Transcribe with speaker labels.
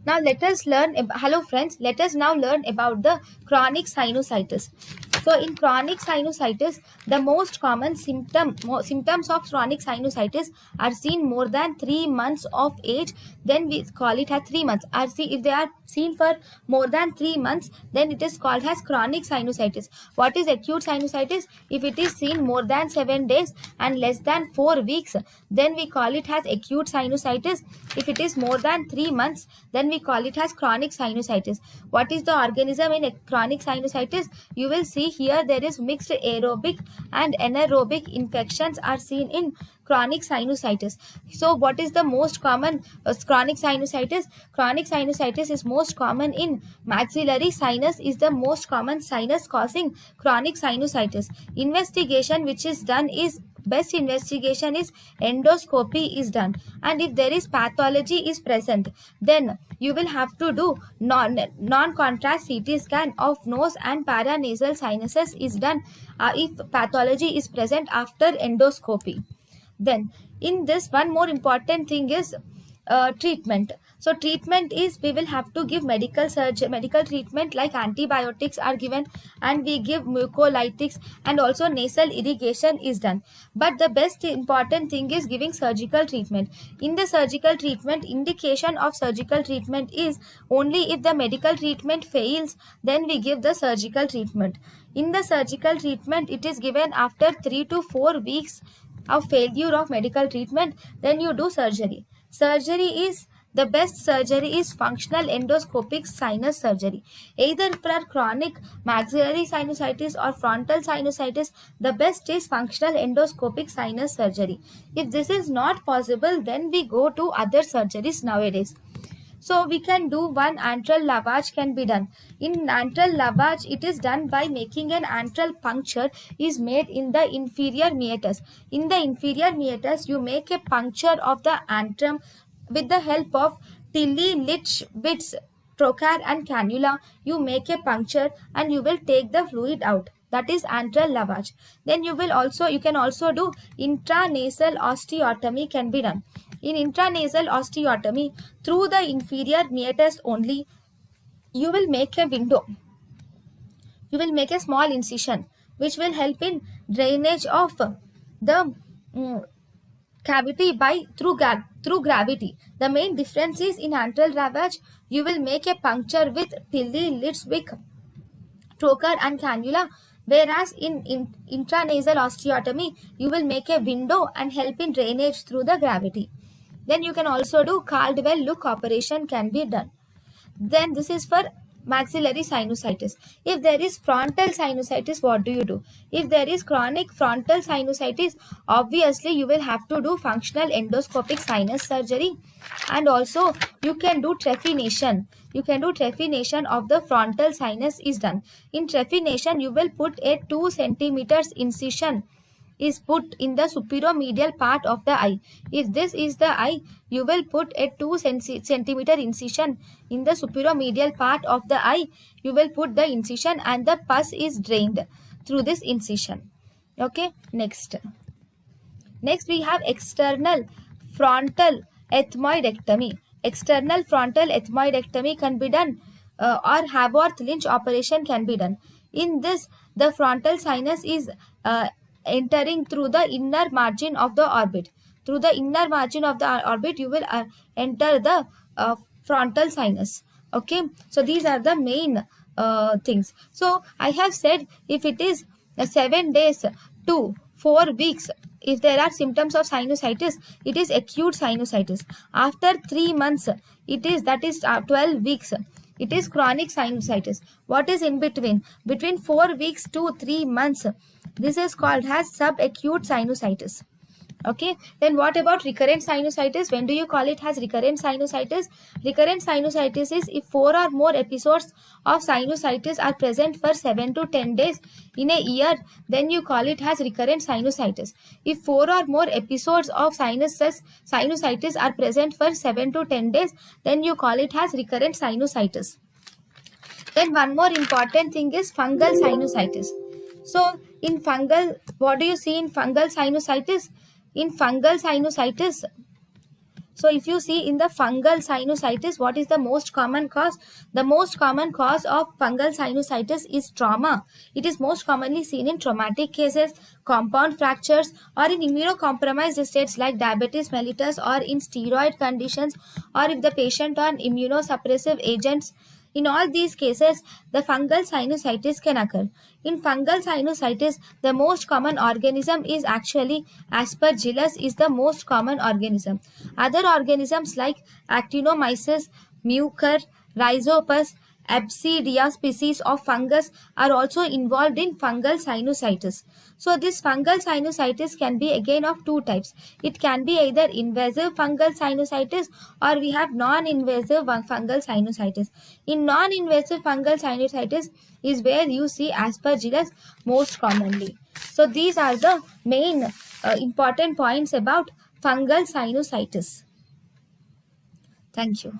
Speaker 1: Now let us learn. Hello friends. Let us now learn about the chronic sinusitis. So in chronic sinusitis, the most common symptoms of chronic sinusitis are seen more than 3 months of age. Then we call it as 3 months. If they are seen for more than 3 months, then it is called as chronic sinusitis. What is acute sinusitis? If it is seen more than 7 days and less than 4 weeks, then we call it as acute sinusitis. If it is more than 3 months, then we call it as chronic sinusitis. What is the organism in a chronic sinusitis? You will see here there is mixed aerobic and anaerobic infections are seen in chronic sinusitis. So what is the most common chronic sinusitis? Chronic sinusitis is most common in maxillary sinus, is the most common sinus causing chronic sinusitis. Investigation which is done is best investigation is endoscopy is done, and if there is pathology is present, then you will have to do non-contrast CT scan of nose and paranasal sinuses is done if pathology is present after endoscopy. Then in this, one more important thing is treatment. So treatment is, we will have to give medical treatment, like antibiotics are given, and we give mucolytics, and also nasal irrigation is done. But the best important thing is giving surgical treatment. In the surgical treatment, indication of surgical treatment is only if the medical treatment fails, then we give the surgical treatment. In the surgical treatment, it is given after 3 to 4 weeks of failure of medical treatment, then you do surgery. The best surgery is functional endoscopic sinus surgery. Either for chronic maxillary sinusitis or frontal sinusitis, the best is functional endoscopic sinus surgery. If this is not possible, then we go to other surgeries nowadays. So we can do one antral lavage can be done. In antral lavage, it is done by making an antral puncture is made in the inferior meatus. In the inferior meatus, you make a puncture of the antrum with the help of Tilly Lichwitz trocar and cannula. You make a puncture and you will take the fluid out. That is antral lavage. Then you can also do intranasal osteotomy can be done. In intranasal osteotomy, through the inferior meatus only, you will make a window. You will make a small incision which will help in drainage of the cavity through gravity. The main difference is in antral lavage, you will make a puncture with Tilly Lichwitz trocar and cannula, whereas in intranasal osteotomy, you will make a window and help in drainage through the gravity. Then you can also do Caldwell look operation can be done. Then this is for maxillary sinusitis. If there is frontal sinusitis, what do you do? If there is chronic frontal sinusitis, obviously you will have to do functional endoscopic sinus surgery, and also you can do trephination. You can do trephination of the frontal sinus is done. In trephination, you will put a 2 centimeters incision is put in the superomedial part of the eye. If this is the eye, you will put a 2 centimeter incision in the superomedial part of the eye. You will put the incision and the pus is drained through this incision. Okay, next we have external frontal ethmoidectomy. External frontal ethmoidectomy can be done or Haworth-Lynch operation can be done. In this, the frontal sinus is entering through the inner margin of the orbit. Through the inner margin of the orbit, you will enter the frontal sinus. Okay, so these are the main things. So I have said, if it is 7 days to 4 weeks, if there are symptoms of sinusitis, it is acute sinusitis. After 3 months, that is 12 weeks, it is chronic sinusitis. What is in between? Between 4 weeks to 3 months, this is called as subacute sinusitis. Okay, then what about recurrent sinusitis? When do you call it as recurrent sinusitis? Recurrent sinusitis is if 4 or more episodes of sinusitis are present for 7 to 10 days in a year, then you call it as recurrent sinusitis. If 4 or more episodes of sinusitis are present for 7 to 10 days, then you call it as recurrent sinusitis. Then one more important thing is fungal sinusitis. So in fungal, what do you see in fungal sinusitis? In fungal sinusitis, So if you see in the fungal sinusitis, what is the most common cause? The most common cause of fungal sinusitis is trauma. It is most commonly seen in traumatic cases, compound fractures, or in immunocompromised states like diabetes mellitus, or in steroid conditions, or if the patient on immunosuppressive agents. In all these cases, the fungal sinusitis can occur. In fungal sinusitis, the most common organism is actually Aspergillus is the most common organism. Other organisms like Actinomyces, Mucor, Rhizopus, Absidia species of fungus are also involved in fungal sinusitis. So this fungal sinusitis can be again of two types. It can be either invasive fungal sinusitis or we have non-invasive fungal sinusitis. In non-invasive fungal sinusitis is where you see Aspergillus most commonly. So these are the main important points about fungal sinusitis. Thank you.